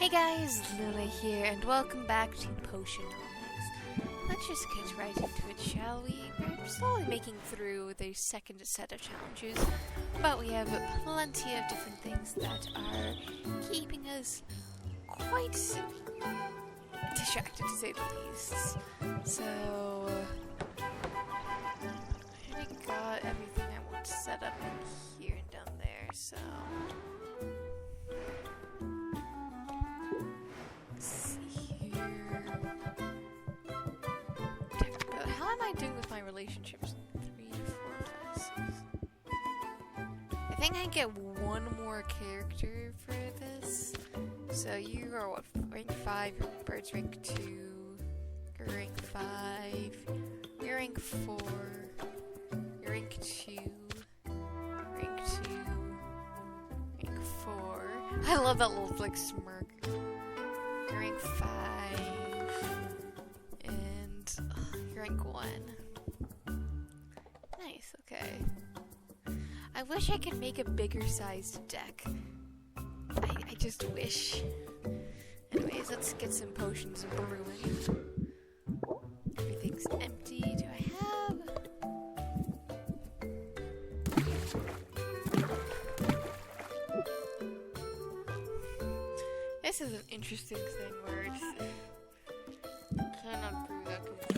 Hey guys, Luna here, and welcome back to Potionomics. Let's just get right into it, shall we? We're slowly making through the second set of challenges, but we have plenty of different things that are keeping us quite distracted, to say the least. So, I already got everything I want to set up in here and down there, so... How am I doing with my relationships? 3, 4, 5, 6. I think I get one more character for this. So you are what? Rank 5, your bird's rank 2, you're rank 5, you're rank 4, you're rank 2, rank 2, rank 4. I love that little like smirk. You're rank 5. Rank 1. Nice, okay. I wish I could make a bigger sized deck. I just wish. Anyways, let's get some potions of brewing. Everything's empty. Do I have... This is an interesting thing where it's... cannot brew that completely.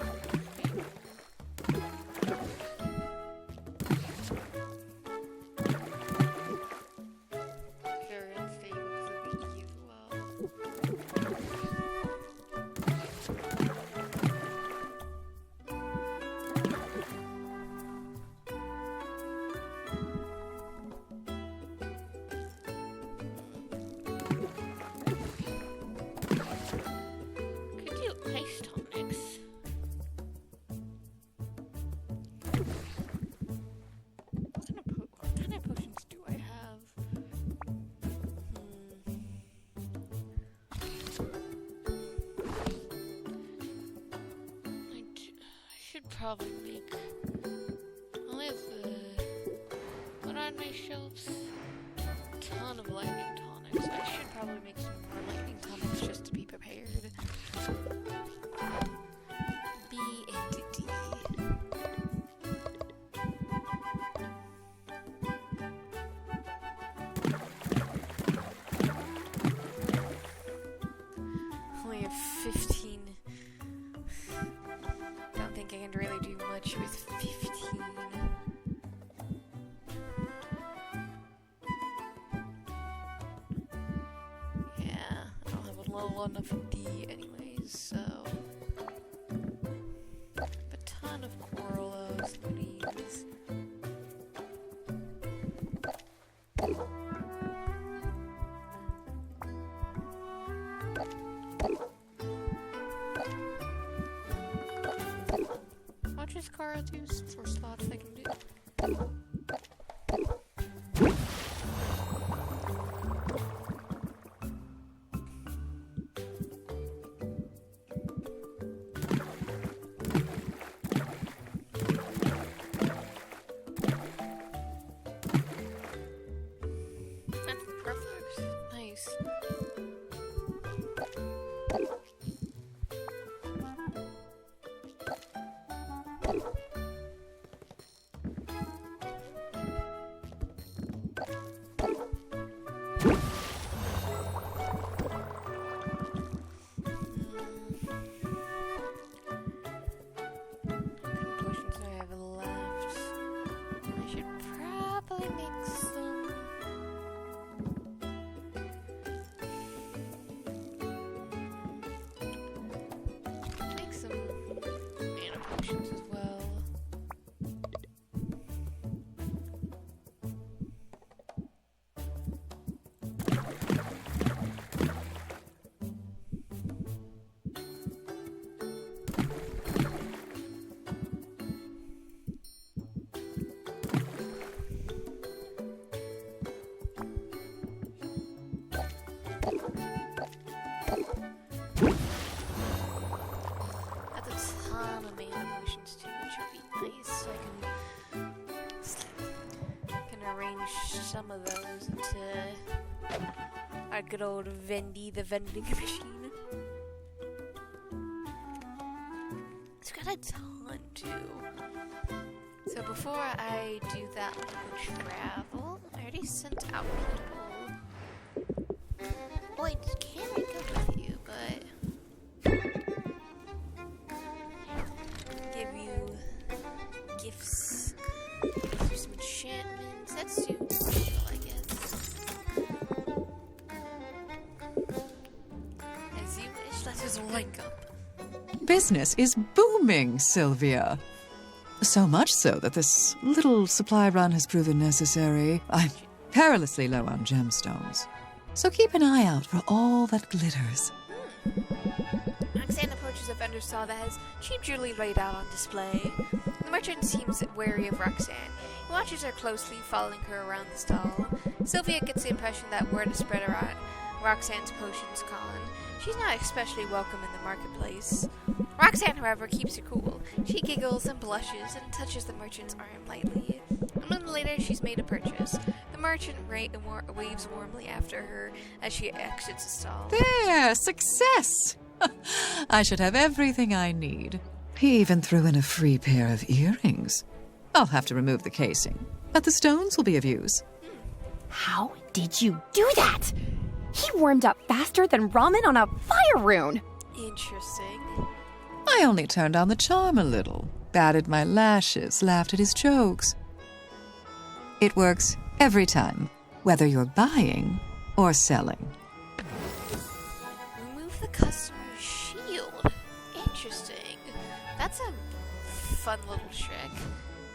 Probably make what on my shelves? A ton of lightning tonics. I should probably make some more lightning tonics just to be prepared. B and D. Only have 15. Don't think I can really do much with 15. Yeah, I don't have a low enough D anyways, so... A ton of Corallos, please. What does Kara do for slots I can do? That's perfect. Nice. our good old Vendy, the vending machine. It's got a ton too. So before I do that little travel, I already sent out people. Well, I can go with you, but give you gifts, give you some enchantments. That's too usual, I guess. As you wish, let us link up. Business is booming, Sylvia. So much so that this little supply run has proven necessary. I'm perilously low on gemstones. So keep an eye out for all that glitters. Roxanne approaches a vendor stall that has cheap jewelry laid out on display. The merchant seems wary of Roxanne. He watches her closely, following her around the stall. Sylvia gets the impression that word is spread around Roxanne's potions con. She's not especially welcome in the marketplace. Roxanne, however, keeps her cool. She giggles and blushes and touches the merchant's arm lightly. A minute later, she's made a purchase. The merchant waves warmly after her as she exits the stall. There! Success! I should have everything I need. He even threw in a free pair of earrings. I'll have to remove the casing, but the stones will be of use. How did you do that? He warmed up faster than ramen on a fire rune. Interesting. I only turned on the charm a little, batted my lashes, laughed at his jokes. It works every time, whether you're buying or selling. Remove the customer's shield. Interesting. That's a fun little trick.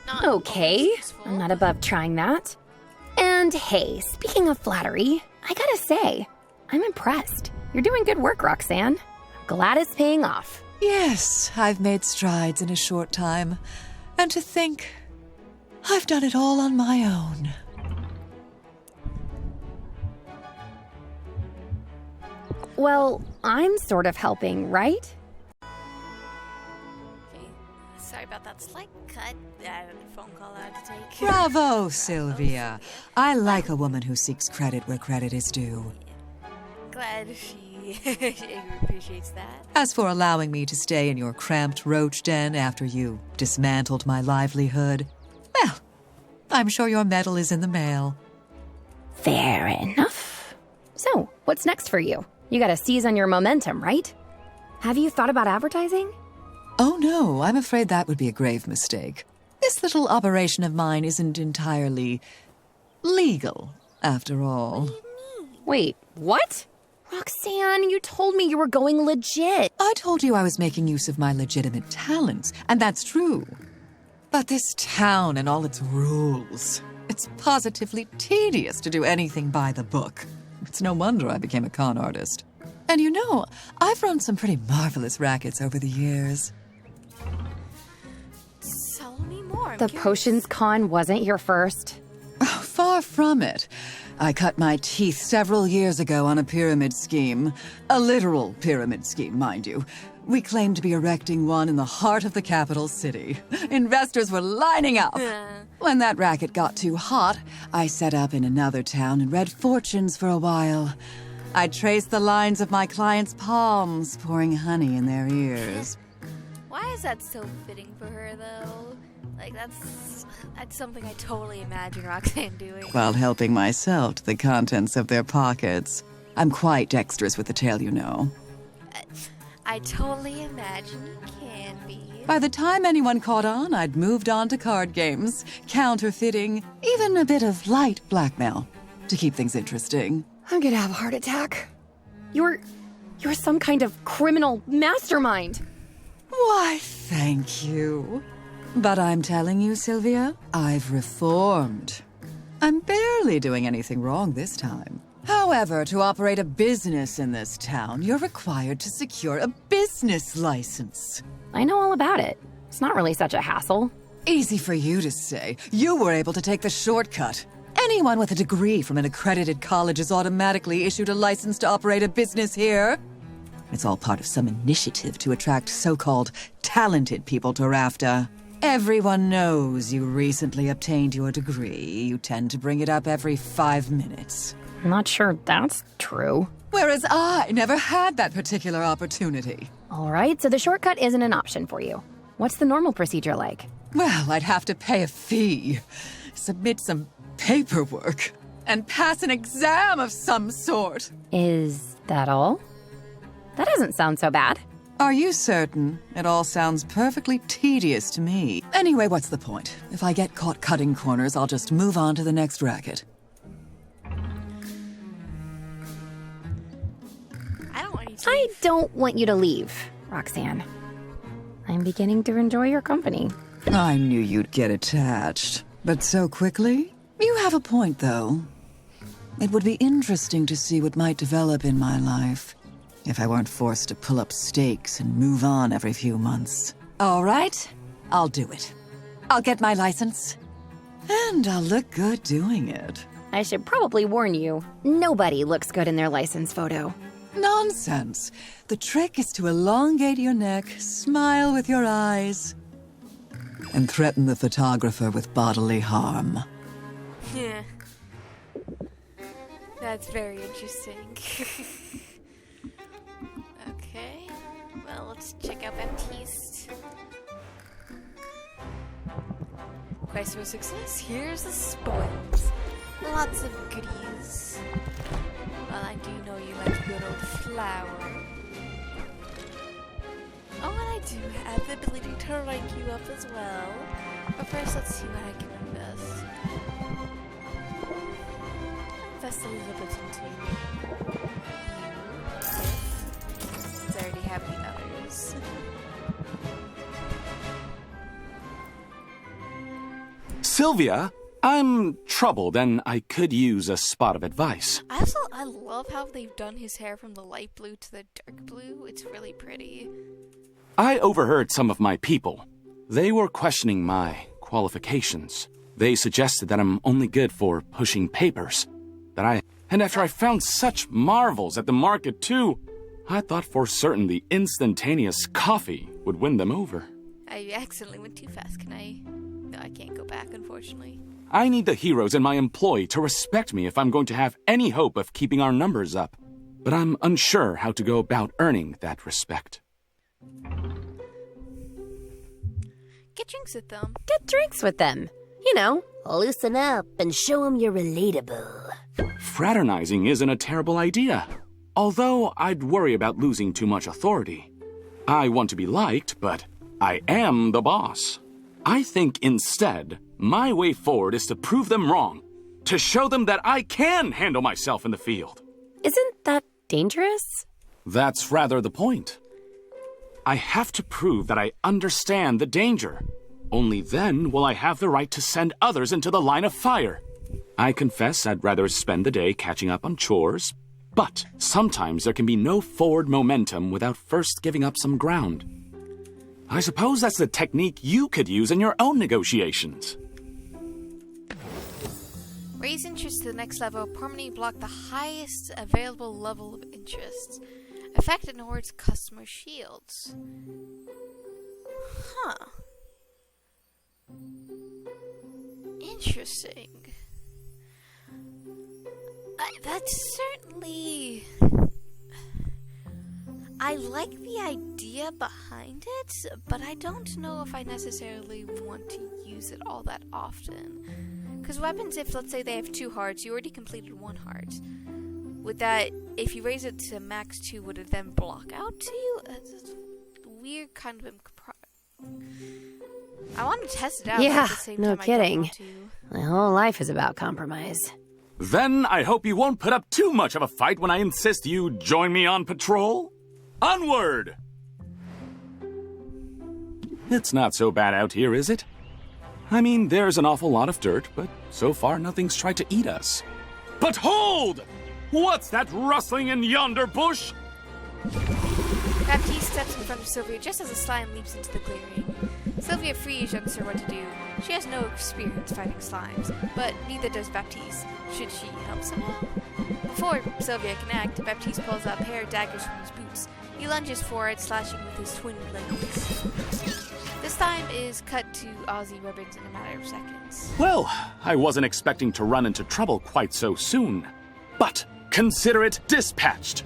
Not Okay, always useful. I'm not above trying that. And hey, speaking of flattery, I gotta say, I'm impressed. You're doing good work, Roxanne. I'm glad it's paying off. Yes, I've made strides in a short time. And to think, I've done it all on my own. Well, I'm sort of helping, right? Okay. Sorry about that slight cut. I had a phone call I had to take. Bravo, Sylvia. I like a woman who seeks credit where credit is due. Glad she appreciates that. As for allowing me to stay in your cramped roach den after you dismantled my livelihood, well, I'm sure your medal is in the mail. Fair enough. So, what's next for you? You gotta seize on your momentum, right? Have you thought about advertising? Oh no, I'm afraid that would be a grave mistake. This little operation of mine isn't entirely legal, after all. Wait, what? Roxanne, you told me you were going legit. I told you I was making use of my legitimate talents, and that's true. But this town and all its rules, it's positively tedious to do anything by the book. It's no wonder I became a con artist. And you know, I've run some pretty marvelous rackets over the years. Tell me more. The potions con wasn't your first. Oh, far from it. I cut my teeth several years ago on a pyramid scheme. A literal pyramid scheme, mind you. We claimed to be erecting one in the heart of the capital city. Investors were lining up. When that racket got too hot, I set up in another town and read fortunes for a while. I traced the lines of my clients' palms, pouring honey in their ears. Why is that so fitting for her, though? Like, that's something I totally imagine Roxanne doing. While helping myself to the contents of their pockets. I'm quite dexterous with the tail, you know. I totally imagine you can be. By the time anyone caught on, I'd moved on to card games, counterfeiting, even a bit of light blackmail to keep things interesting. I'm gonna have a heart attack. You're some kind of criminal mastermind. Why, thank you. But I'm telling you, Sylvia, I've reformed. I'm barely doing anything wrong this time. However, to operate a business in this town, you're required to secure a business license. I know all about it. It's not really such a hassle. Easy for you to say. You were able to take the shortcut. Anyone with a degree from an accredited college is automatically issued a license to operate a business here. It's all part of some initiative to attract so-called talented people to Rafta. Everyone knows you recently obtained your degree. You tend to bring it up every 5 minutes. I'm not sure that's true. Whereas I never had that particular opportunity. All right, so the shortcut isn't an option for you. What's the normal procedure like? Well, I'd have to pay a fee, submit some paperwork, and pass an exam of some sort. Is that all? That doesn't sound so bad. Are you certain? It all sounds perfectly tedious to me. Anyway, what's the point? If I get caught cutting corners, I'll just move on to the next racket. I don't want you to leave, Roxanne. I'm beginning to enjoy your company. I knew you'd get attached. But so quickly? You have a point, though. It would be interesting to see what might develop in my life if I weren't forced to pull up stakes and move on every few months. All right, I'll do it. I'll get my license. And I'll look good doing it. I should probably warn you, nobody looks good in their license photo. Nonsense. The trick is to elongate your neck, smile with your eyes, and threaten the photographer with bodily harm. Yeah. That's very interesting. Okay. Well, let's check out Baptiste. Quest for success. Here's the spoils. Lots of goodies. Well, I do know you like a good old flower. Oh, and I do have the ability to rank you up as well. But first, let's see what I can invest. Invest a little bit into you. Since I already have the others. Sylvia, I'm troubled and I could use a spot of advice. I love how they've done his hair from the light blue to the dark blue. It's really pretty. I overheard some of my people. They were questioning my qualifications. They suggested that I'm only good for pushing papers. And after I found such marvels at the market too, I thought for certain the instantaneous coffee would win them over. I accidentally went too fast. Can I? No, I can't go back, unfortunately. I need the heroes in my employ to respect me if I'm going to have any hope of keeping our numbers up. But I'm unsure how to go about earning that respect. Get drinks with them. Get drinks with them. You know, loosen up and show them you're relatable. Fraternizing isn't a terrible idea. Although I'd worry about losing too much authority. I want to be liked, but I am the boss. I think instead, my way forward is to prove them wrong. To show them that I can handle myself in the field. Isn't that dangerous? That's rather the point. I have to prove that I understand the danger. Only then will I have the right to send others into the line of fire. I confess I'd rather spend the day catching up on chores, but sometimes there can be no forward momentum without first giving up some ground. I suppose that's the technique you could use in your own negotiations. Raise interest to the next level. Permanently block the highest available level of interest. Effect ignores customer shields. Huh. Interesting. That's certainly... I like the idea behind it, but I don't know if I necessarily want to use it all that often. Because weapons, if let's say they have 2 hearts, you already completed 1 heart. Would that, if you raise it to max 2, would it then block out 2? That's a weird kind of... I want to test it out. Yeah, at the same no time kidding. I don't want to. My whole life is about compromise. Then I hope you won't put up too much of a fight when I insist you join me on patrol. Onward! It's not so bad out here, is it? I mean, there's an awful lot of dirt, but so far nothing's tried to eat us. But hold! What's that rustling in yonder bush? Baptiste steps in front of Sylvia just as a slime leaps into the clearing. Sylvia frees, unsure what to do. She has no experience fighting slimes, but neither does Baptiste. Should she help somehow? Before Sylvia can act, Baptiste pulls out a pair of daggers from his boots. He lunges for it, slashing with his twin blades. This time is cut to Aussie ribbons in a matter of seconds. Well, I wasn't expecting to run into trouble quite so soon. but consider it dispatched.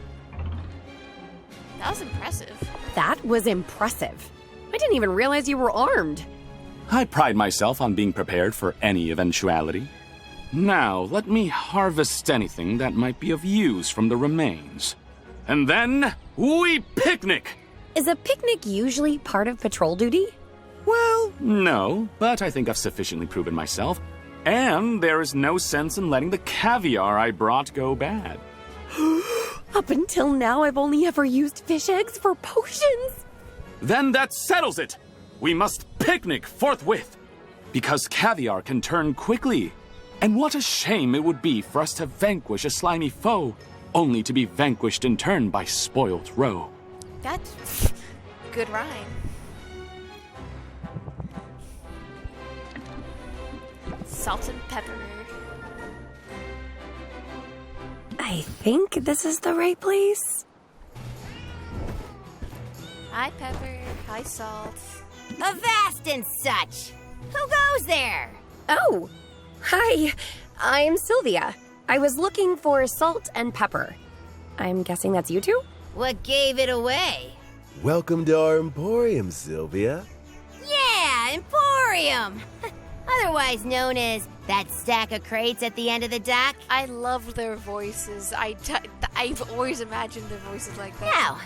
That was impressive. That was impressive. I didn't even realize you were armed. I pride myself on being prepared for any eventuality. Now, let me harvest anything that might be of use from the remains. And then, we picnic! Is a picnic usually part of patrol duty? Well, no, but I think I've sufficiently proven myself. And there is no sense in letting the caviar I brought go bad. Up until now, I've only ever used fish eggs for potions. Then that settles it! We must picnic forthwith! Because caviar can turn quickly. And what a shame it would be for us to vanquish a slimy foe, only to be vanquished in turn by spoilt roe. That's good rhyme. Salt and pepper. I think this is the right place. Hi, pepper. Hi, salt. Avast and such! Who goes there? Oh, hi. I'm Sylvia. I was looking for salt and pepper. I'm guessing that's you two? What gave it away? Welcome to our emporium, Sylvia. Yeah, Emporium! Otherwise known as that stack of crates at the end of the dock. I love their voices. I've always imagined their voices like that. Now,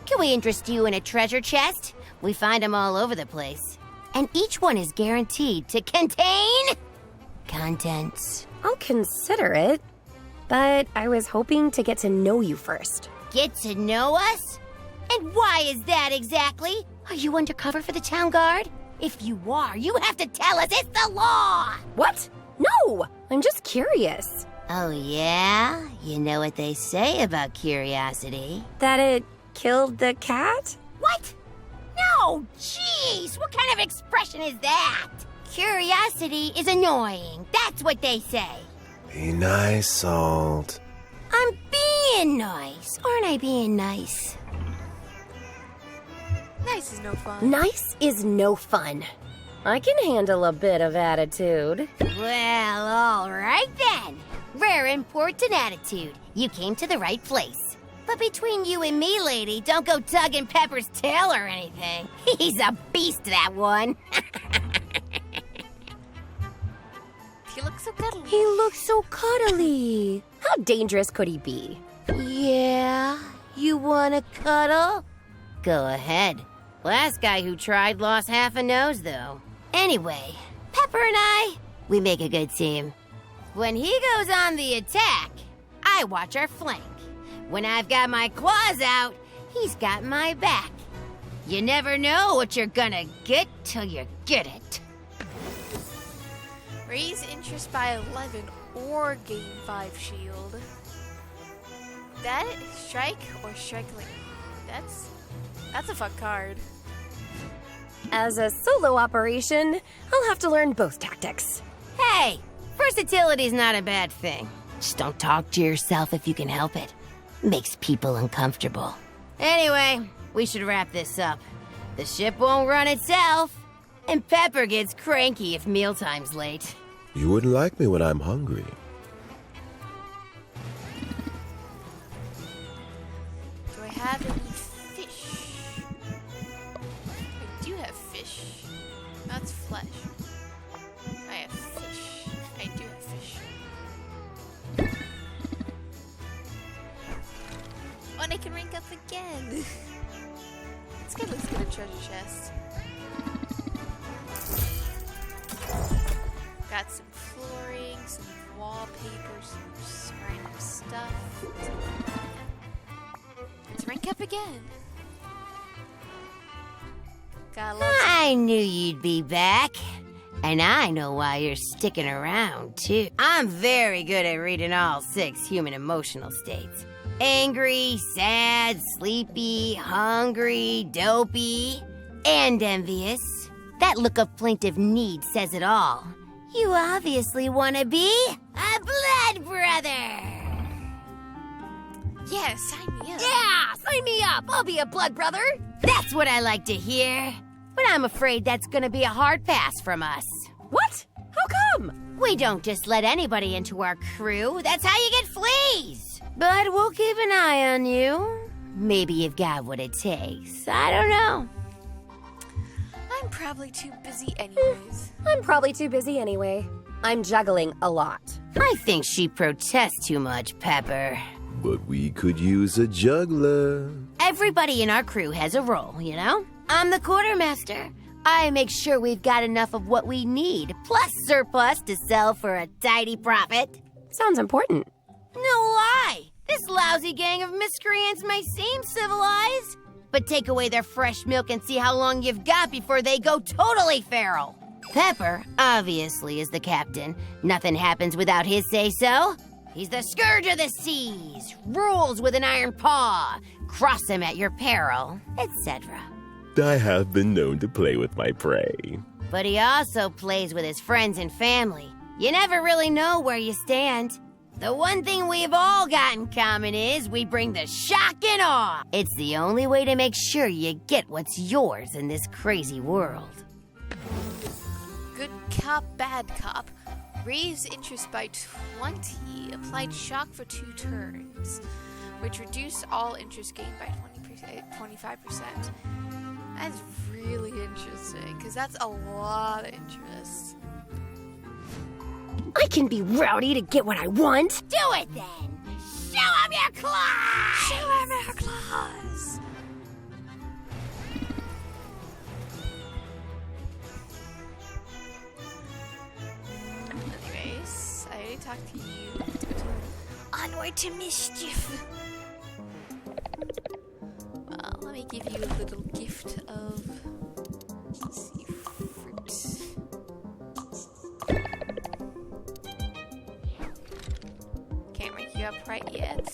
can we interest you in a treasure chest? We find them all over the place. And each one is guaranteed to contain contents. I'll consider it, but I was hoping to get to know you first. Get to know us? And why is that exactly? Are you undercover for the town guard? If you are, you have to tell us. It's the law! What? No! I'm just curious. Oh, yeah? You know what they say about curiosity. That it killed the cat? What? No! Jeez! What kind of expression is that? Curiosity is annoying. That's what they say. Be nice, Salt. I'm being nice. Aren't I being nice? Nice is no fun. Nice is no fun. I can handle a bit of attitude. Well, all right then. Rare important attitude. You came to the right place. But between you and me, lady, don't go tugging Pepper's tail or anything. He's a beast, that one. He looks so cuddly. He looks so cuddly. How dangerous could he be? Yeah? You wanna cuddle? Go ahead. Last guy who tried lost half a nose, though. Anyway, Pepper and I, we make a good team. When he goes on the attack, I watch our flank. When I've got my claws out, he's got my back. You never know what you're gonna get till you get it. Raise interest by 11 or gain 5 shield. That strike or strike-like. That's a fun card. As a solo operation, I'll have to learn both tactics. Hey, versatility's not a bad thing. Just don't talk to yourself if you can help it. Makes people uncomfortable. Anyway, we should wrap this up. The ship won't run itself, and Pepper gets cranky if mealtime's late. You wouldn't like me when I'm hungry. Do I have any fish? I do have fish. That's flesh. I have fish. I do have fish. Oh, and I can rank up again. This guy looks good in treasure chest. Got some flooring, some wallpaper, some random stuff. Let's rank up again. Got a lot of I knew you'd be back. And I know why you're sticking around, too. I'm very good at reading all 6 human emotional states. Angry, sad, sleepy, hungry, dopey, and envious. That look of plaintive need says it all. You obviously want to be a blood brother. Yeah, sign me up. Yeah, sign me up. I'll be a blood brother. That's what I like to hear. But I'm afraid that's going to be a hard pass from us. What? How come? We don't just let anybody into our crew. That's how you get fleas. But we'll keep an eye on you. Maybe you've got what it takes. I don't know. I'm probably too busy anyways. I'm probably too busy anyway. I'm juggling a lot. I think she protests too much, Pepper. But we could use a juggler. Everybody in our crew has a role, you know? I'm the quartermaster. I make sure we've got enough of what we need, plus surplus to sell for a tidy profit. Sounds important. No lie! This lousy gang of miscreants may seem civilized, but take away their fresh milk and see how long you've got before they go totally feral. Pepper, obviously, is the captain. Nothing happens without his say-so. He's the scourge of the seas, rules with an iron paw, cross him at your peril, etc. I have been known to play with my prey. But he also plays with his friends and family. You never really know where you stand. The one thing we've all got in common is we bring the shock and awe. It's the only way to make sure you get what's yours in this crazy world. Good cop, bad cop. Raised interest by 20. Applied shock for 2 turns, which reduced all interest gained by 25%. That's really interesting, because that's a lot of interest. I can be rowdy to get what I want. Do it then! Show 'em your claws! Show 'em your claws! Anyways, I already talked to you. Onward to mischief! Well, let me give you a little gift of... Let's see, fruit. Can't rank you up right yet.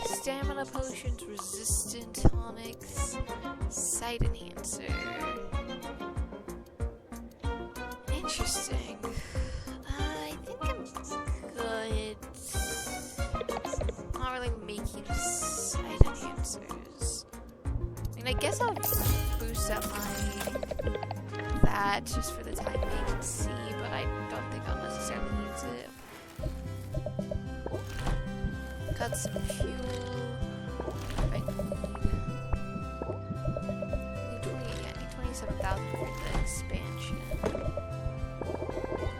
Stamina potions, resistant tonics, sight enhancer. Interesting. I think I'm good. Not really making sight enhancers. I mean, I guess I'll boost up that just for the time being and see, but I don't think I'll necessarily use it. Cut some fuel. I need 27,000 for the expansion.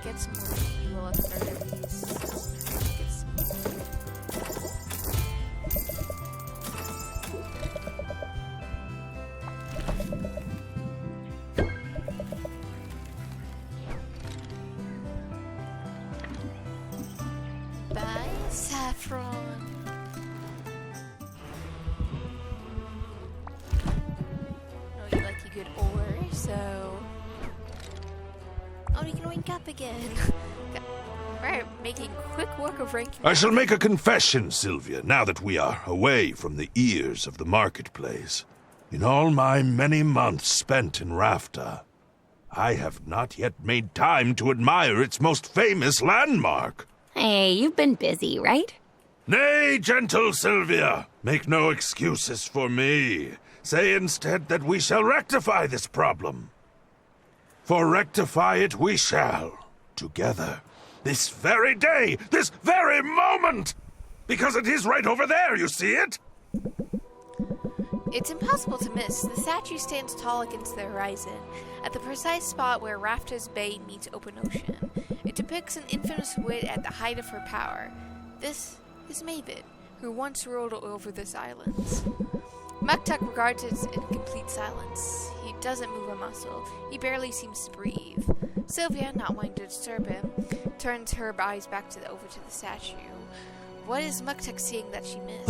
Get some more fuel at the very least. Get some more. Bye, saffron. No, you like your good ore, so... Oh, you can wake up again. Right, making quick work of ranking. I shall make a confession, Sylvia, now that we are away from the ears of the marketplace. In all my many months spent in Rafta, I have not yet made time to admire its most famous landmark. Hey, you've been busy, right? Nay, gentle Sylvia, make no excuses for me. Say instead that we shall rectify this problem. For rectify it we shall, together. This very day, this very moment! Because it is right over there, you see it? It's impossible to miss. The statue stands tall against the horizon, at the precise spot where Rafta's Bay meets open ocean. It depicts an infamous wit at the height of her power. This maven, who once ruled over this island. Muktuk regards it in complete silence. He doesn't move a muscle. He barely seems to breathe. Sylvia, not wanting to disturb him, turns her eyes back over to the statue. What is Muktuk seeing that she missed?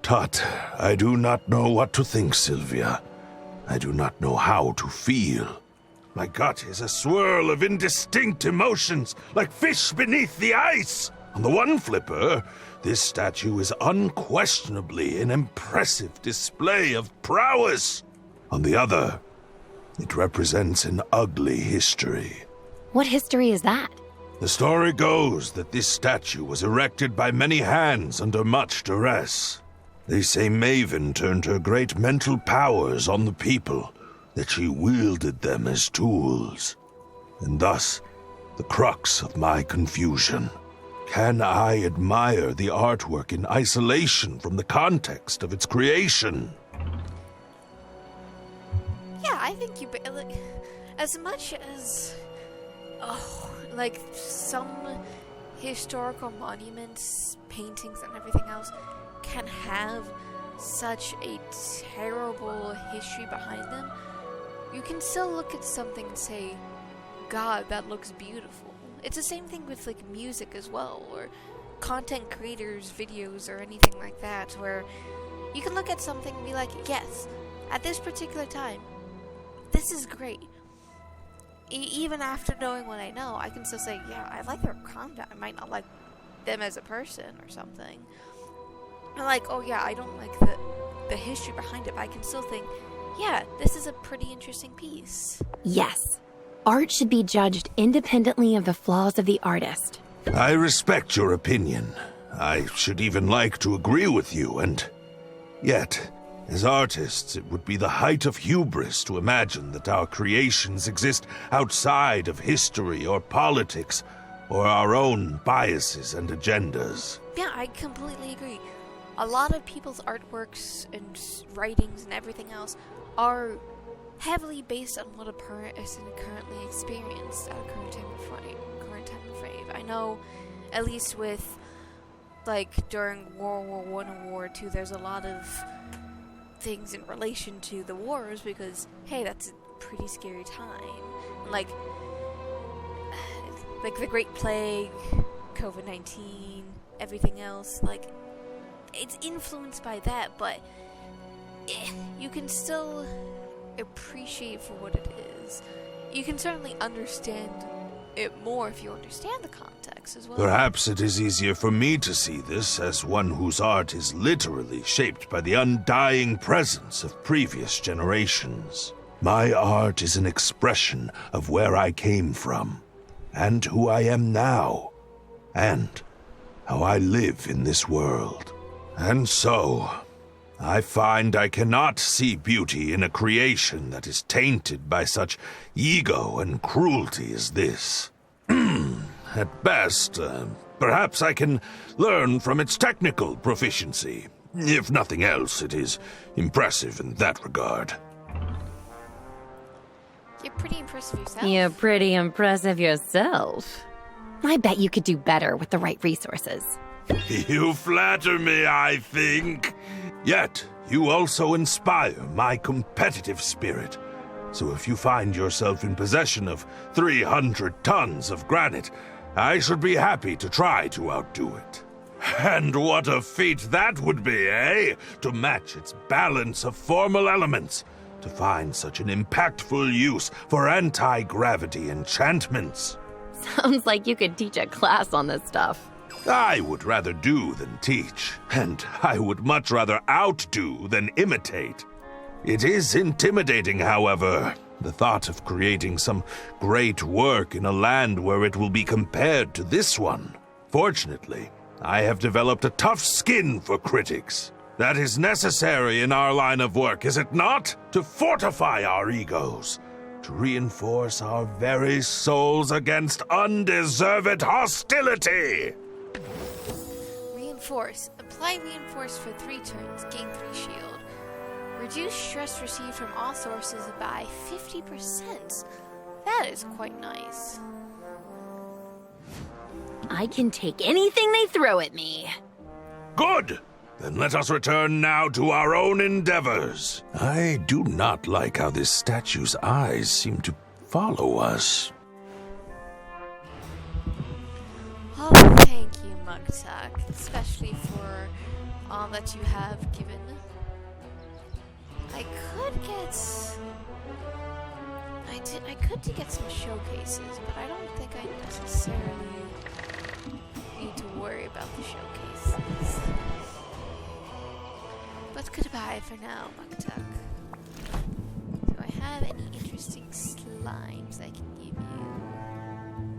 Tut, I do not know what to think, Sylvia. I do not know how to feel. My gut is a swirl of indistinct emotions, like fish beneath the ice. On the one flipper, this statue is unquestionably an impressive display of prowess. On the other, it represents an ugly history. What history is that? The story goes that this statue was erected by many hands under much duress. They say Maven turned her great mental powers on the people, that she wielded them as tools. And thus, the crux of my confusion. Can I admire the artwork in isolation from the context of its creation? Yeah, I think you... Like, as much as... Oh, like, some historical monuments, paintings, and everything else can have such a terrible history behind them, you can still look at something and say, God, that looks beautiful. It's the same thing with, like, music as well, or content creators' videos or anything like that, where you can look at something and be like, yes, at this particular time, this is great. Even after knowing what I know, I can still say, yeah, I like their content. I might not like them as a person or something. I'm like, oh yeah, I don't like the history behind it, but I can still think, yeah, this is a pretty interesting piece. Yes. Art should be judged independently of the flaws of the artist. I respect your opinion. I should even like to agree with you, and yet, as artists, it would be the height of hubris to imagine that our creations exist outside of history or politics, or our own biases and agendas. Yeah, I completely agree. A lot of people's artworks and writings and everything else are heavily based on what a person currently experienced at a current time and frame. I know, at least with, like, during World War I and World War II, there's a lot of things in relation to the wars because, hey, that's a pretty scary time. Like the Great Plague, COVID-19, everything else, like, it's influenced by that, but you can still appreciate for what it is. You can certainly understand it more if you understand the context as well. Perhaps it is easier for me to see this as one whose art is literally shaped by the undying presence of previous generations. My art is an expression of where I came from, and who I am now, and how I live in this world. And so, I find I cannot see beauty in a creation that is tainted by such ego and cruelty as this. At best, perhaps I can learn from its technical proficiency. If nothing else, it is impressive in that regard. You're pretty impressive yourself. You're pretty impressive yourself. I bet you could do better with the right resources. You flatter me, I think. Yet, you also inspire my competitive spirit. So if you find yourself in possession of 300 tons of granite, I should be happy to try to outdo it. And what a feat that would be, eh? To match its balance of formal elements. To find such an impactful use for anti-gravity enchantments. Sounds like you could teach a class on this stuff. I would rather do than teach, and I would much rather outdo than imitate. It is intimidating, however, the thought of creating some great work in a land where it will be compared to this one. Fortunately, I have developed a tough skin for critics. That is necessary in our line of work, is it not? To fortify our egos, to reinforce our very souls against undeserved hostility. Reinforce. Apply reinforce for 3 turns. Gain 3 shield. Reduce stress received from all sources by 50%. That is quite nice. I can take anything they throw at me. Good! Then let us return now to our own endeavors. I do not like how this statue's eyes seem to follow us. Oh, thank you, Mugtuck, especially for all that you have given. I could get some showcases, but I don't think I necessarily need to worry about the showcases. But goodbye for now, Mugtuck. Do I have any interesting slimes I can give you?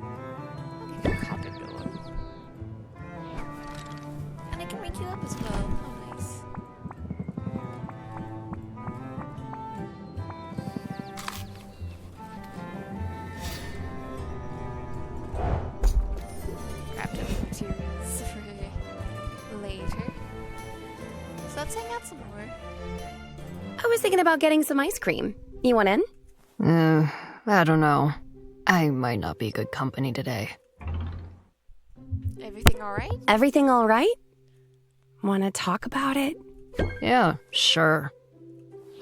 I'll give you a copper door. And I can make you up as well. Oh, nice. let's hang out some more. I was thinking about getting some ice cream. You want in? I don't know. I might not be good company today. Everything alright? Everything all right? Want to talk about it? Yeah, sure.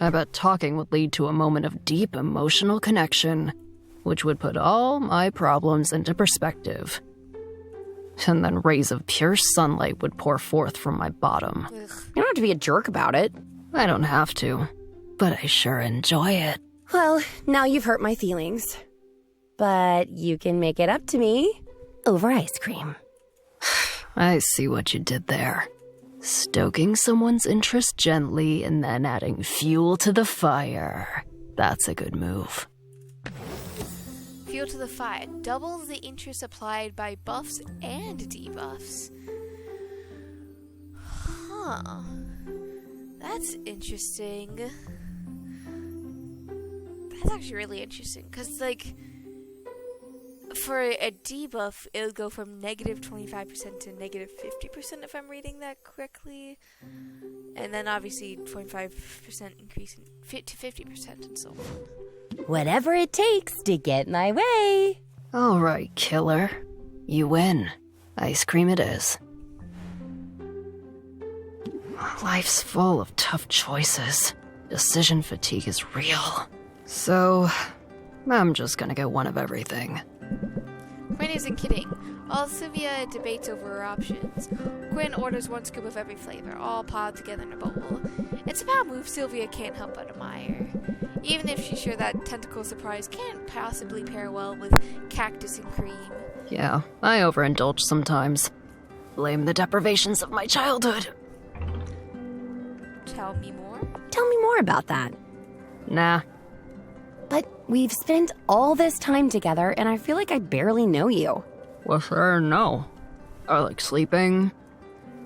I bet talking would lead to a moment of deep emotional connection, which would put all my problems into perspective. And then rays of pure sunlight would pour forth from my bottom. You don't have to be a jerk about it. I don't have to, but I sure enjoy it. Well, now you've hurt my feelings. But you can make it up to me over ice cream. I see what you did there. Stoking someone's interest gently and then adding fuel to the fire. That's a good move. Fuel to the fire doubles the interest applied by buffs and debuffs. Huh. That's interesting. That's actually really interesting. Because, like, for a debuff, it would go from negative 25% to negative 50%, if I'm reading that correctly. And then, obviously, 25% increase to 50% and so on. Whatever it takes to get my way. All right, killer. You win. Ice cream it is. Life's full of tough choices. Decision fatigue is real. So, I'm just gonna get one of everything. Quinn isn't kidding. While Sylvia debates over her options, Quinn orders one scoop of every flavor, all piled together in a bowl. It's a power move Sylvia can't help but admire. Even if she's sure that tentacle surprise can't possibly pair well with cactus and cream. Yeah, I overindulge sometimes. Blame the deprivations of my childhood. Tell me more? Tell me more about that. Nah. But we've spent all this time together, and I feel like I barely know you. Well, sure, no. I like sleeping.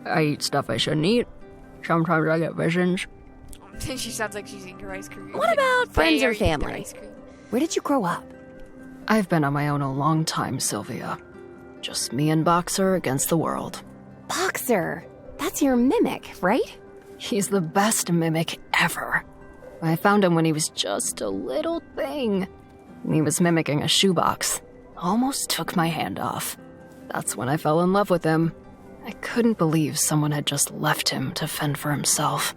I eat stuff I shouldn't eat. Sometimes I get visions. She sounds like she's eating her ice cream. What about friends Hey, or are you eating family? ice cream? Where did you grow up? I've been on my own a long time, Sylvia. Just me and Boxer against the world. Boxer. That's your mimic, right? He's the best mimic ever. I found him when he was just a little thing. He was mimicking a shoebox. Almost took my hand off. That's when I fell in love with him. I couldn't believe someone had just left him to fend for himself.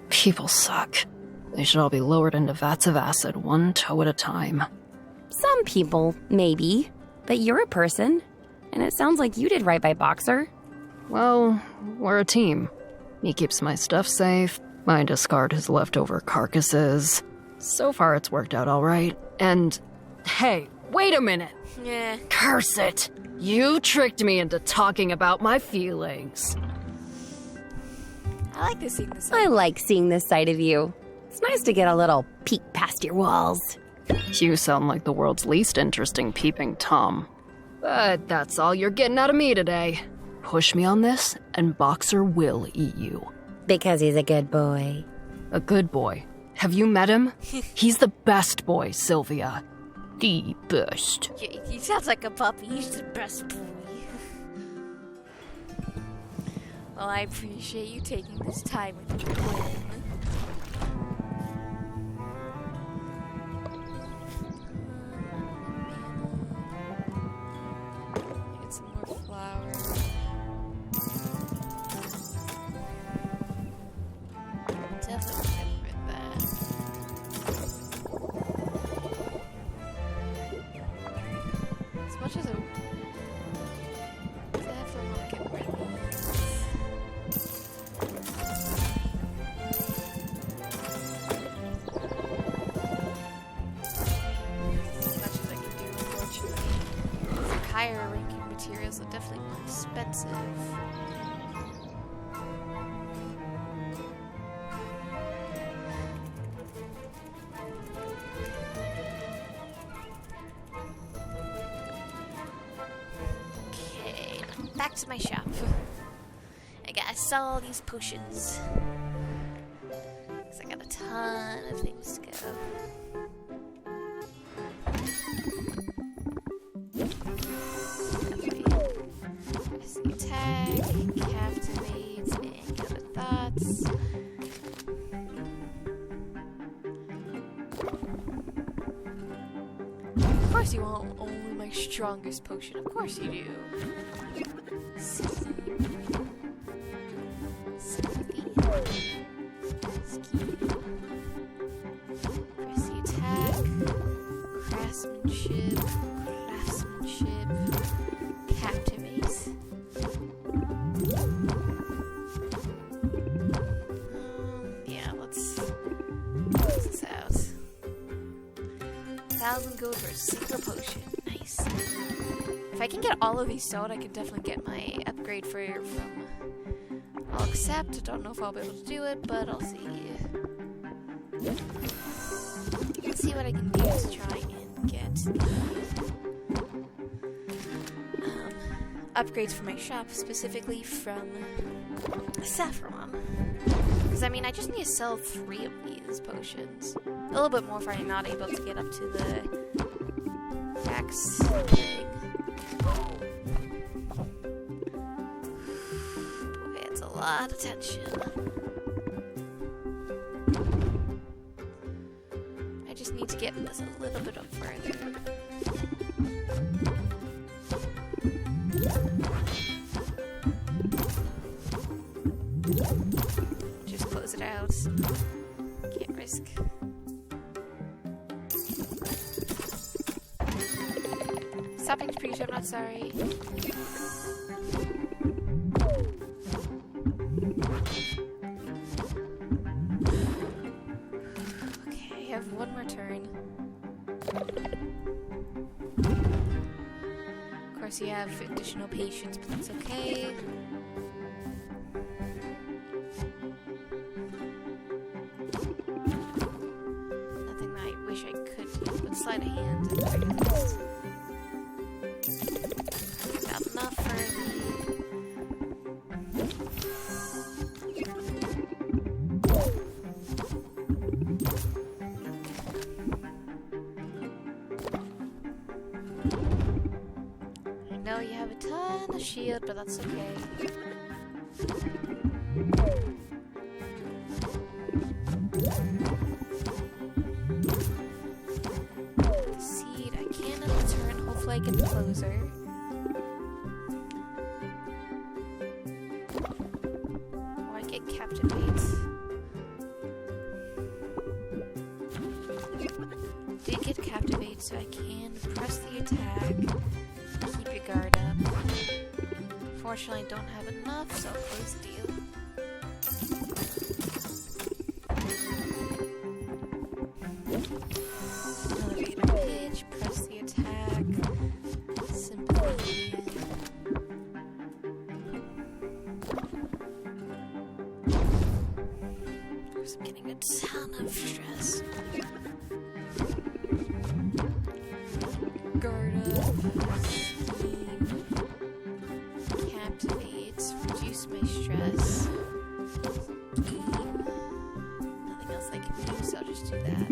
People suck. They should all be lowered into vats of acid, one toe at a time. Some people, maybe. But you're a person. And it sounds like you did right by Boxer. Well, we're a team. He keeps my stuff safe. I discard his leftover carcasses. So far, it's worked out all right. And, hey, wait a minute. Yeah. Curse it. You tricked me into talking about my feelings. I like to seeing this. I like seeing this side of you. It's nice to get a little peek past your walls. You sound like the world's least interesting peeping Tom. But that's all you're getting out of me today. Push me on this, and Boxer will eat you. Because he's a good boy. A good boy. Have you met him? He's the best boy, Sylvia. The best. He sounds like a puppy. He's the best boy. Well, I appreciate you taking this time with me, Quinn. Get some more flowers. Definitely get rid of that. As much as I definitely want to get rid of these. As much as I can do, unfortunately. For higher ranking materials, are definitely more expensive. Okay, back to my shop. I gotta sell all these potions. 'Cause I got a ton of things to go. Okay. There's the attack, captivates, and gather thoughts. course you want only my strongest potion. Of course you do. Sympathy. Press the attack. Craftsmanship. Captivate. Yeah, let's close this out. 1,000 gold for a single potion. Nice. If I can get all of these sold, I can definitely get my upgrade from... I'll accept. I don't know if I'll be able to do it, but I'll see. Let's see what I can do to try and get upgrades for my shop, specifically from Saffron. Because, I mean, I just need to sell 3 of these potions. A little bit more if I'm not able to get up to the max thing. Boy, it's a lot of tension. I just need to get this a little bit up further. Just close it out. Can't risk. Stop being pretty sure I'm not sorry. Okay, I have one more turn. Of course, you have additional patience, but that's okay. Nothing that I wish I could do, but sleight of hand. Not enough for the... I know you have a ton of shield, but that's okay. Seed, I can in turn. Hopefully I get the closer. Oh, I get captivate. Did get captivate, so I can press the attack. Keep your guard up. Unfortunately, I don't have enough, so I'll close the deal. Elevator pitch, press the attack. Sympathy. Of course, I'm getting a ton of stress. Guard up. Captivate. Reduce my stress. Nothing else I can do, so I'll just do that.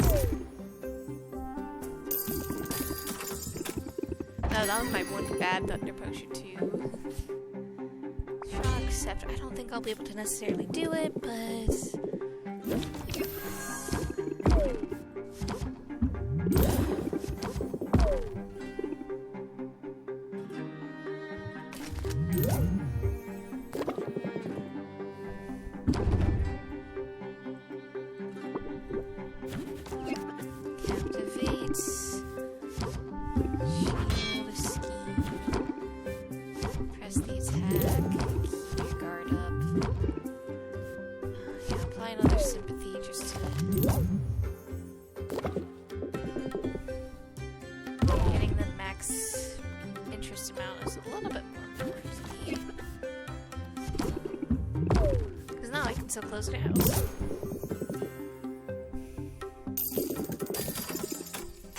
No, that was my one bad thunder potion too. Shock scepter. I don't think I'll be able to necessarily do it, but... Captivate. Shield scheme. Press the attack. Keep your guard up. Yeah, apply another sympathy just to... Getting the max interest amount is a little bit more important to me. Because now I can still close it out.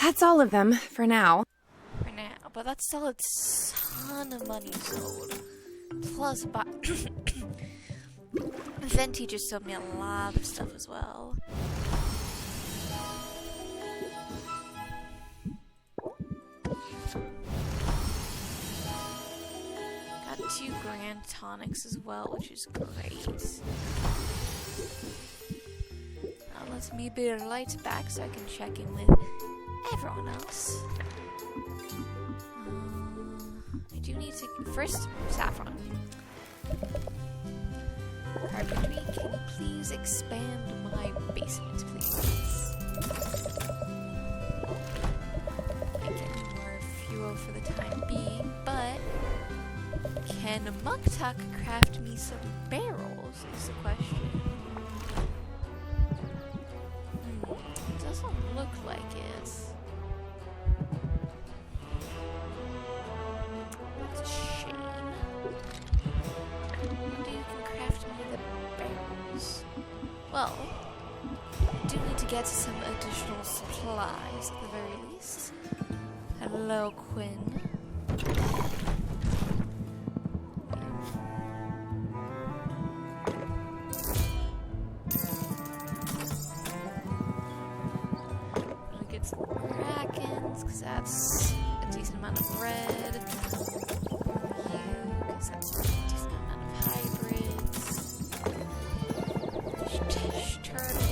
That's all of them for now. For now, but that's still a ton of money sold. Plus, Venti just sold me a lot of stuff as well. Got 2 grand tonics as well, which is great. Now let me be lights back so I can check in with everyone else. do need to first saffron. Carpentry, can you please expand my basement, please? Making more fuel for the time being, but can Muktuk craft me some barrels? Is the question. Doesn't look like it. That's a shame. Wonder you can craft me the barrels. Well, I do need to get some additional supplies at the very least. Hello, Quinn. Because that's a decent amount of red. Because that's a decent amount of hybrids. Turtle.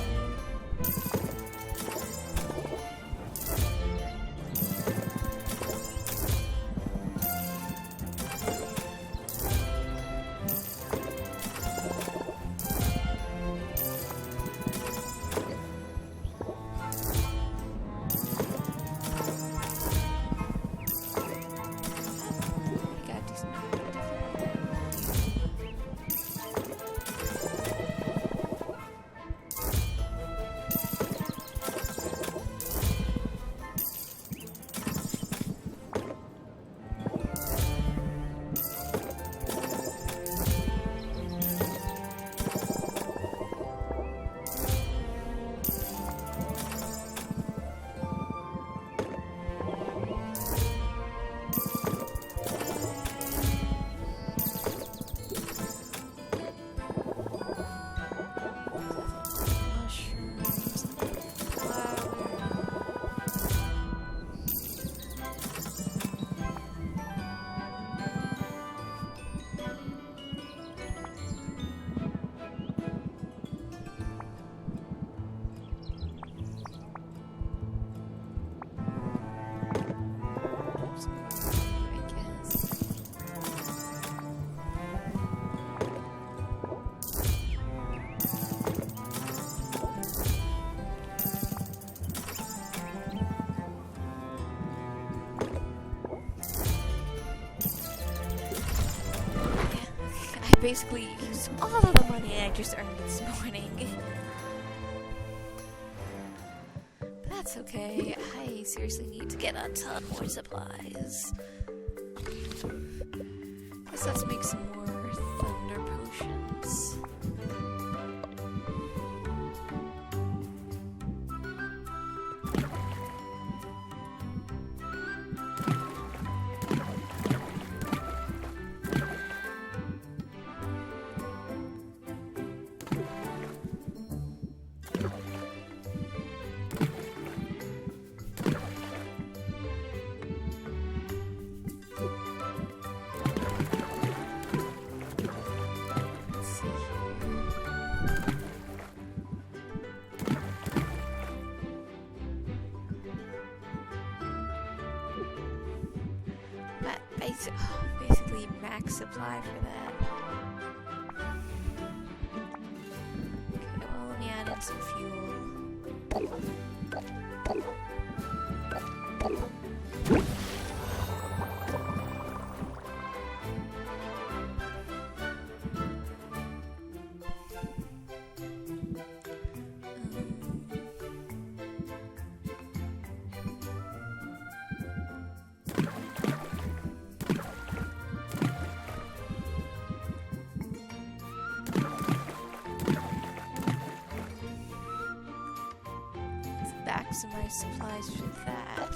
Basically used all of the money I just earned this morning. But that's okay. I seriously need to get a ton more supplies. Guess let's make some more thunder potions. Basically max supply for that. Okay, well, let me add in some fuel. Maximize supplies for that.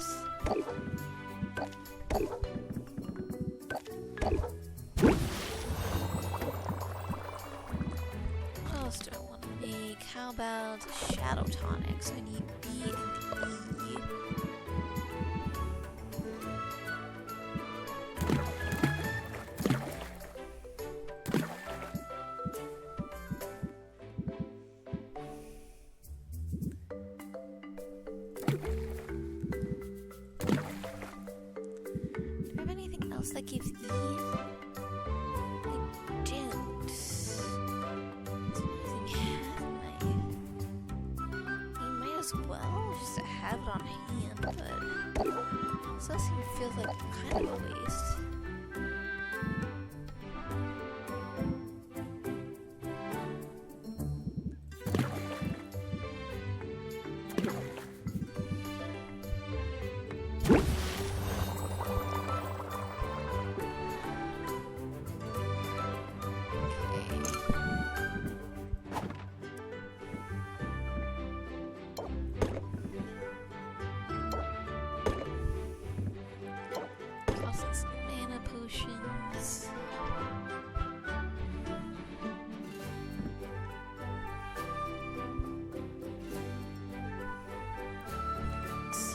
What else do I want to make? How about shadow tonics? I need B and E. That gives E. does feel like kind of a waste. Mana potions.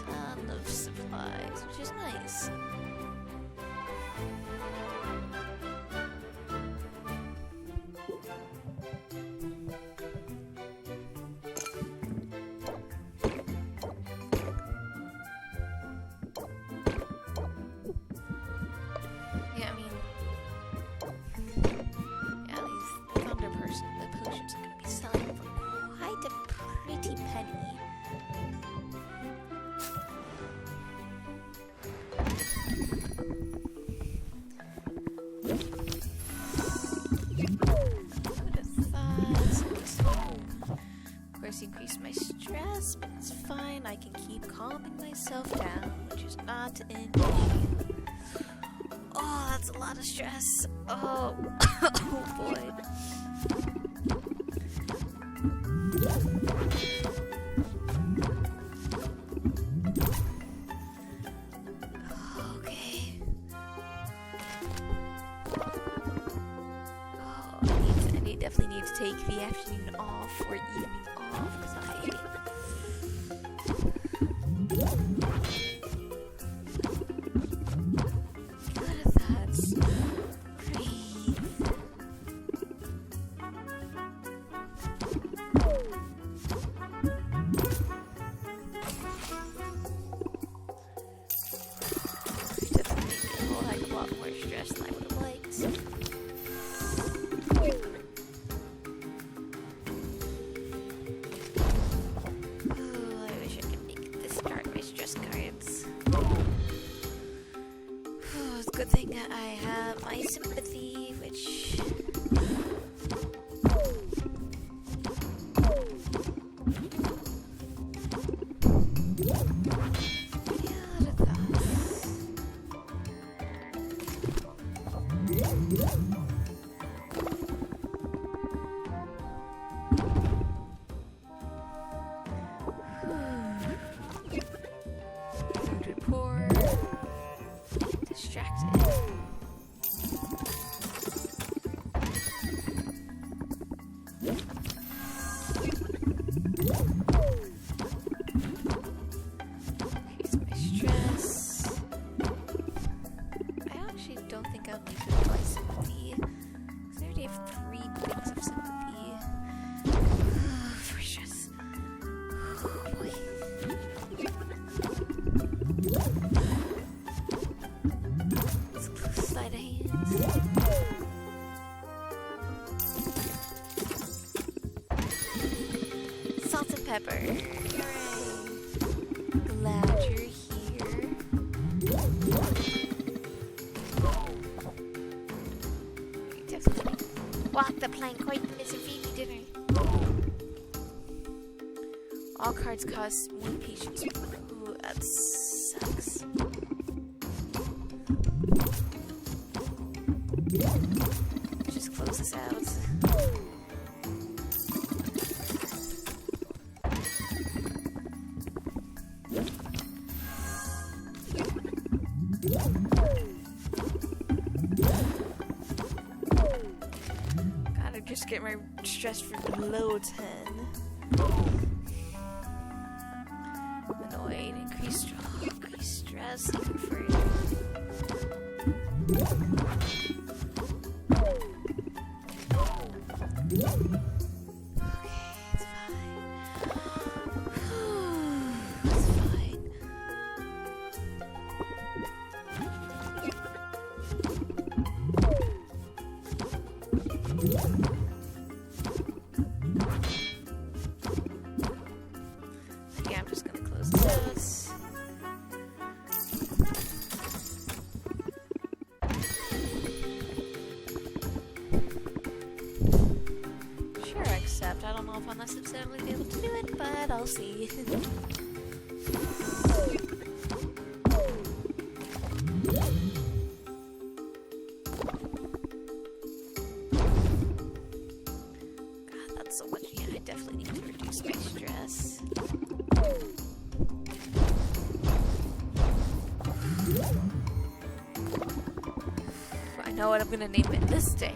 Ton of supplies, which is nice. Yeah, I mean, yeah, these thunder person, the potions are gonna be selling for quite a pretty penny. Who'd have thought this home? Of course, increase my stress, but it's fine. I can keep calming myself down, which is not an issue. Oh, that's a lot of stress. Oh, oh boy. Okay. Oh, I definitely need to take the afternoon off or evening off because good thing that I have my sympathy, which... Salt and pepper. Hooray. Glad you're here. You definitely walk the plank quite as a Phoebe dinner. All cards cost 1 patience. Ooh, that sucks. Just close this out. Gotta just get my stress for below 10. Annoyed, increased stress, even further. Yeah, I'm just gonna close this out. don't know if I'll necessarily be able to do it, but I'll see. God, that's so much. Yeah, I definitely need to reduce my stress. I know what I'm gonna name it this day.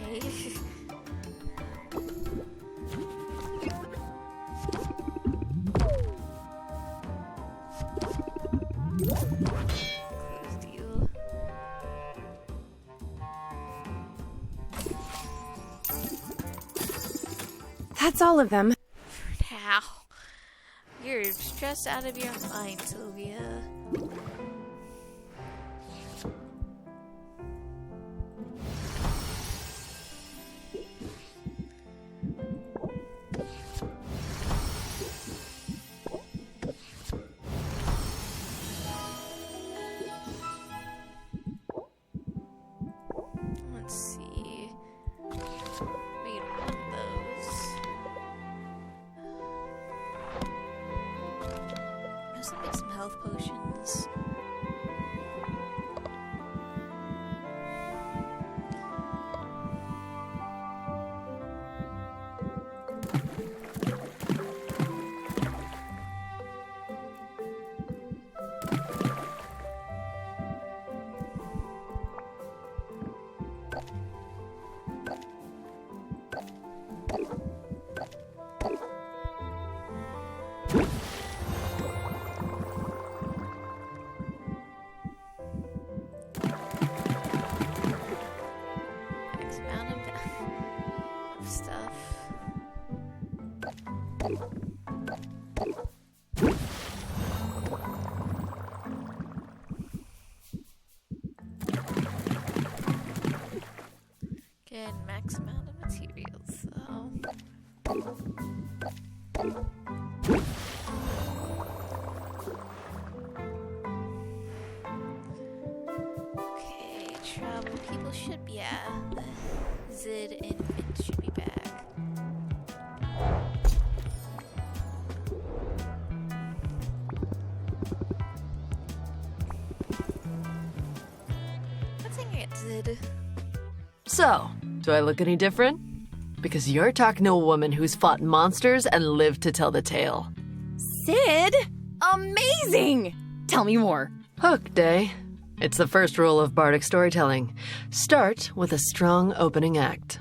That's all of them. Now, you're stressed out of your mind, Sylvia. Let's see. Made one of those. Let's make some health potions. Max amount of stuff. Again, max amount of materials, though. Okay, travel people should be, Zid and Vint should be back. Let's hang out, Zid. So, do I look any different? Because you're talking to a woman who's fought monsters and lived to tell the tale. Sid? Amazing! Tell me more. Hook Day. It's the first rule of bardic storytelling. Start with a strong opening act.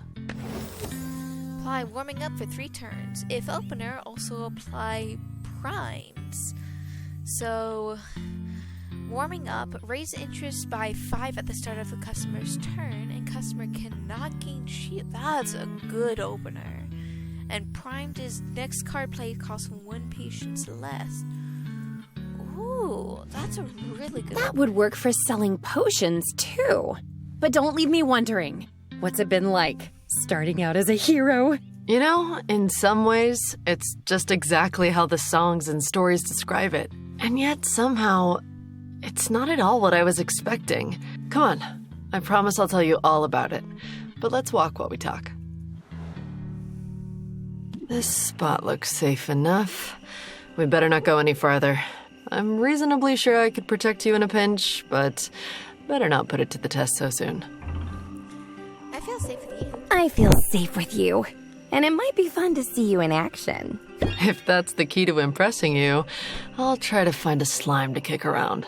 Apply warming up for 3 turns. If opener, also apply primes. So, warming up, raise interest by 5 at the start of a customer's turn, and customer cannot gain shield. That's a good opener. And primed is next card played costs 1 patience less. Ooh, that's a really good That would work for selling potions, too. But don't leave me wondering. What's it been like, starting out as a hero? You know, in some ways, it's just exactly how the songs and stories describe it. And yet, somehow, it's not at all what I was expecting. Come on, I promise I'll tell you all about it. But let's walk while we talk. This spot looks safe enough. We better not go any farther. I'm reasonably sure I could protect you in a pinch, but better not put it to the test so soon. I feel safe with you. I feel safe with you. And it might be fun to see you in action. If that's the key to impressing you, I'll try to find a slime to kick around.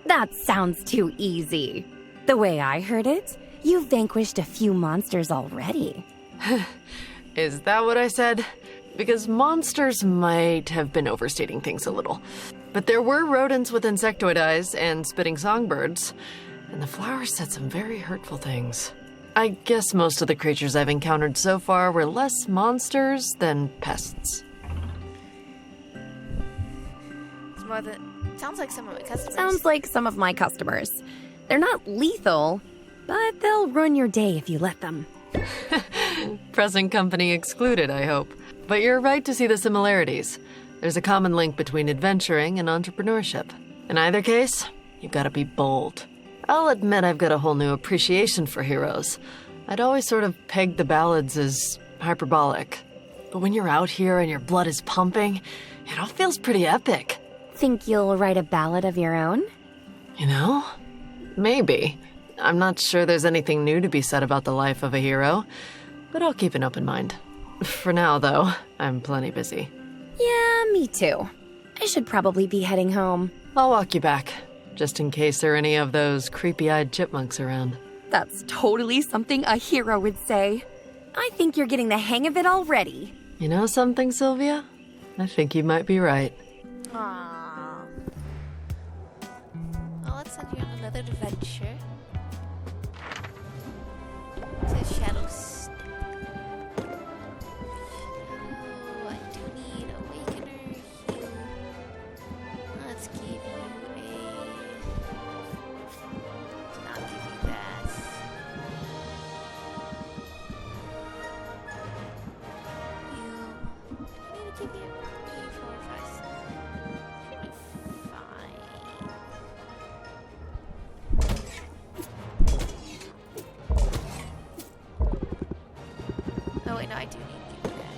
That sounds too easy. The way I heard it, you've vanquished a few monsters already. Is that what I said? Because monsters might have been overstating things a little. But there were rodents with insectoid eyes and spitting songbirds, and the flowers said some very hurtful things. I guess most of the creatures I've encountered so far were less monsters than pests. It's more than... Sounds like some of my customers. Sounds like some of my customers. They're not lethal, but they'll ruin your day if you let them. Present company excluded, I hope. But you're right to see the similarities. There's a common link between adventuring and entrepreneurship. In either case, you've got to be bold. I'll admit I've got a whole new appreciation for heroes. I'd always sort of pegged the ballads as hyperbolic. But when you're out here and your blood is pumping, it all feels pretty epic. Think you'll write a ballad of your own? You know? Maybe. I'm not sure there's anything new to be said about the life of a hero, but I'll keep an open mind. For now, though, I'm plenty busy. Yeah, me too. I should probably be heading home. I'll walk you back, just in case there are any of those creepy-eyed chipmunks around. That's totally something a hero would say. I think you're getting the hang of it already. You know something, Sylvia? I think you might be right. Aww. Well, let's send you on another adventure. To Shadow Step. Oh, I do need Awakener here. Let's give you a... Not give you that. I need to give you 3, 4, 5, 6. Should be fine. Oh wait, no, I do need to give you that.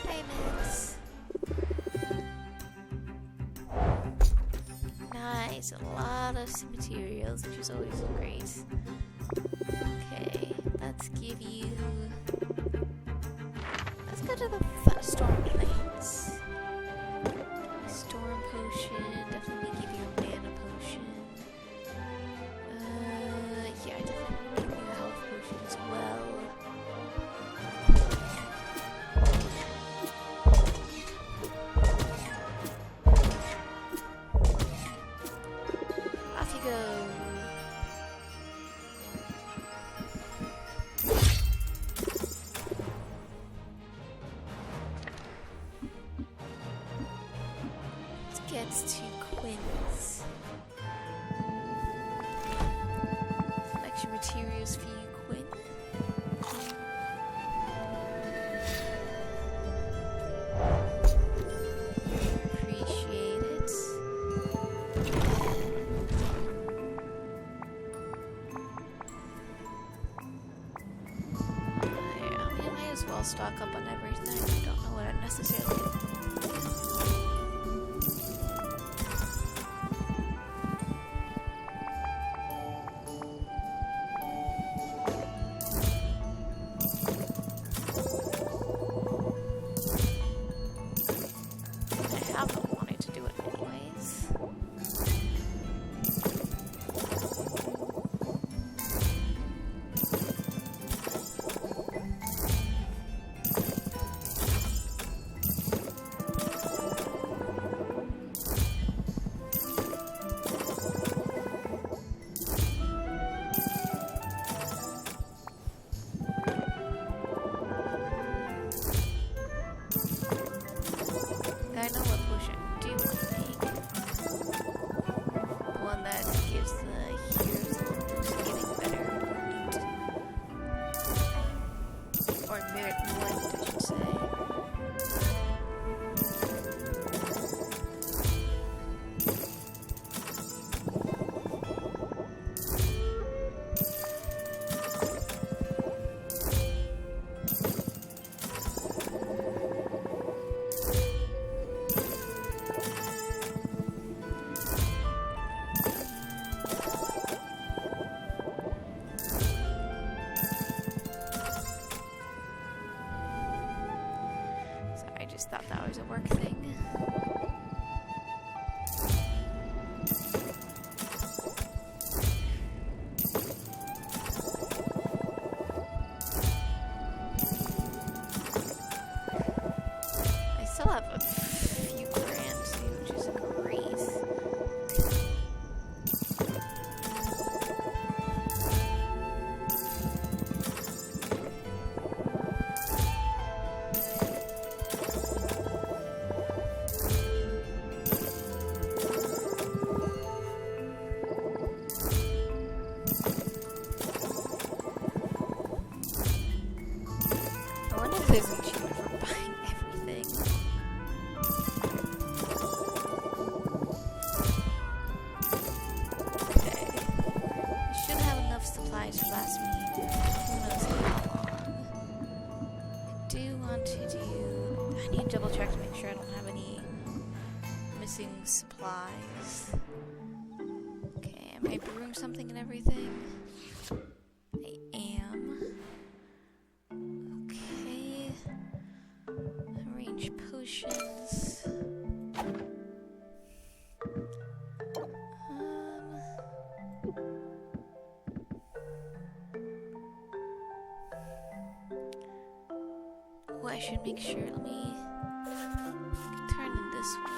Payments. Nice, a lot of materials, which is always great. Okay, let's give you... Let's go to the storm plains. Storm potion, definitely give you a mana potion. Yeah, definitely give you a health potion as well. Off you go. Let's get to Quinn's. Collection materials for you, Quinn. Appreciate it. Yeah, we might as well stock up on everything. Don't know what I necessarily I have been wanting to do it anyways. I know what potion I do want to make. One that gives the heroes a little boost of getting better loot. Or merit more loot, I should say. I just thought that was a work thing. I still have a few grand too, which is great. need to double check to make sure I don't have any missing supplies. Okay, am I brewing something and everything? I am. Okay. Arrange potions. Oh, I should make sure. Let me turn in this one.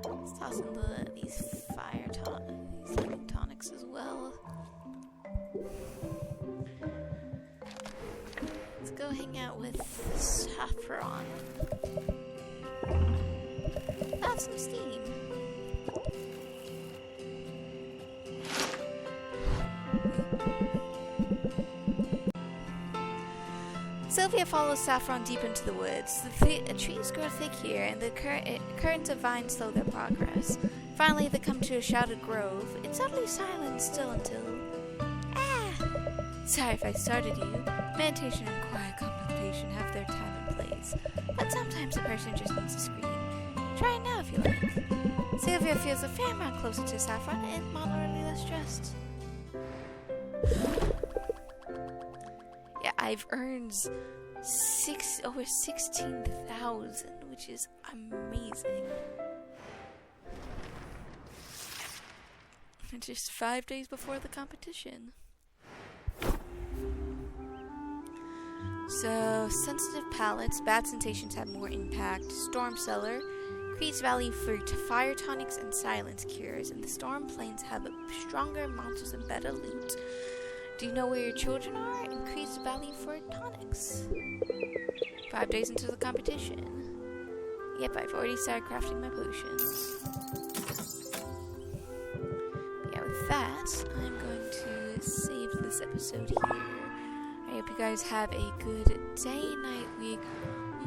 Let's toss in these these living tonics as well. Let's go hang out with Saffron. Have some steam. Sylvia follows Saffron deep into the woods. The trees grow thick here, and the currents of vines slow their progress. Finally, they come to a shadowed grove. It's utterly silent still until... Sorry if I started you. Meditation and quiet contemplation have their time and place, but sometimes a person just needs to scream. Try it now if you like. Sylvia feels a fair amount closer to Saffron and moderately less stressed. Yeah, I've earned over 16,000, which is amazing. And just 5 days before the competition. So, sensitive palates, bad sensations have more impact. Storm Cellar, Creed's Valley for fire tonics and silence cures, and the Storm Plains have stronger monsters and better loot. Do you know where your children are? In Creed's Valley for tonics. 5 days into the competition. Yep, I've already started crafting my potions. Yeah, with that, I'm going to save this episode here. I hope you guys have a good day, night, week,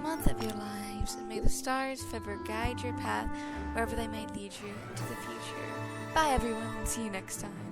month of your lives, and may the stars forever guide your path wherever they may lead you into the future. Bye everyone, and see you next time.